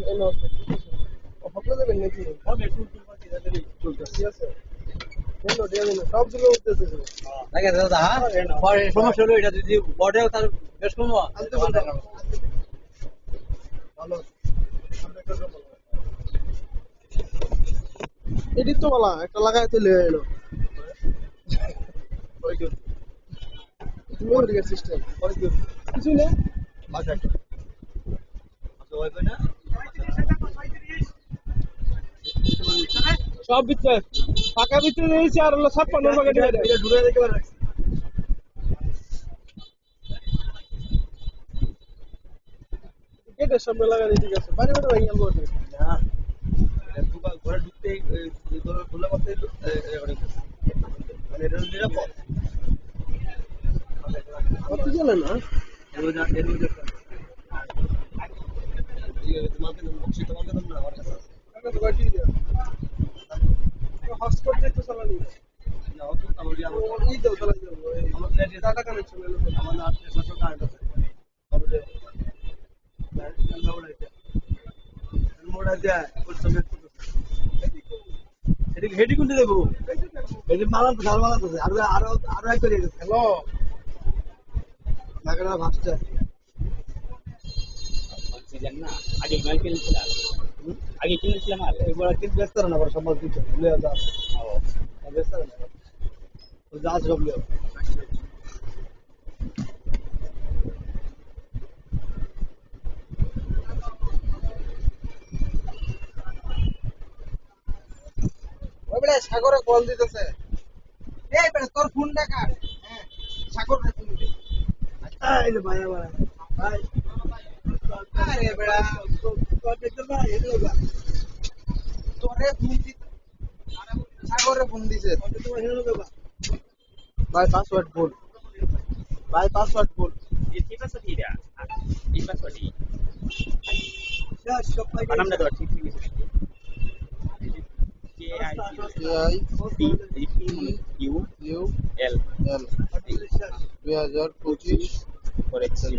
এই নষ্ট হতে দেবেন নাকি ঠিক আছে সবগুলো উঠতেছে লাগে দাদা পরে সমস্যা হলো এটা যদি বড় তার বেশ কম ভালো এটি তো বলা একটা লাগায় চলে এলো সিস্টেম কিছু নেই সব ভিতরে ফাঁকা ভিতরে রয়েছে আর হলো 56 টাকা ঢুকে দেখতে পারে গেটের সামনে লাগানো ঠিক আছে বাইরে বাইরে ভাই গেল না ঘরে ঢুকতে খোলা করতে মানে এটা নিরাপদ কত চলে না তোমাকে না আমার কাছে টাকা তো বাকি দিয়া হটস্পট যেতে চালানি না অত তাহলে আমার এই দাও চালানি আমার ডাটা কানেকশন হলো আমার 800 কারেন্ট আছে তাহলে মোড়া যায় পরিশ্রম এদিকে হেডি কোনটা দেবো এই যে মালা তো ঝাল মালা তো আরো এক করে গেছে হ্যালো লাগানো ভাবছে সিজন না আগে মাল কিনেছিলাম আগে কিনেছিলাম আর এবার কিন্তু ব্যস্ত না আবার সম্ভব কিছু ভুলে যা ব্যস্ত না তো যা সব লিও ওই বলে সাগরে কল দিতেছে এই বেটা তোর ফোনটা কাট হ্যাঁ সাগর রে ফোন দে এই যে ভাই ভাই আরে বেটা তোর দেখতে না এই লোগা তোরে ফোন দি সাগরে ফোন দিছে ভাই পাসওয়ার্ড ভুল ভাই পাসওয়ার্ড ভুল ये কি পাসওয়ার্ড এটা এই পাসওয়ার্ড সব ভাই নামটা দাও ঠিক ঠিক কে আই ইউ ইউ এল এল 2025 করেছি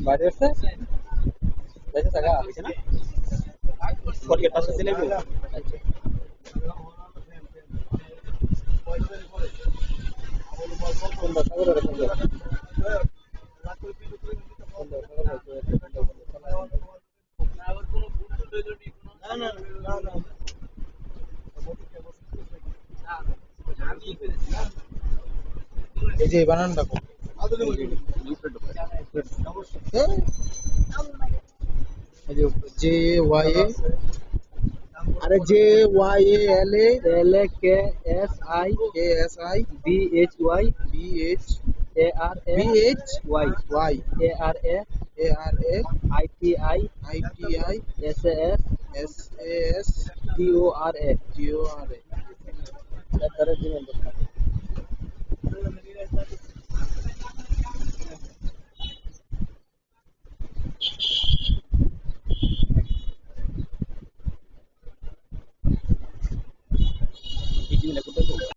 বাইরে আছে বাইরে থাকা আছে না ফরগেট পাসওয়ার্ড দিলে আচ্ছা সুন্দর সাগরের সুন্দর এই যে বানানটা কো এই যে জে ওয়াই এ আরে J Y A L A K S I B H Y B H A R A B H Y Y A R A I T I S A S A S T O R A T O R A @gmail.com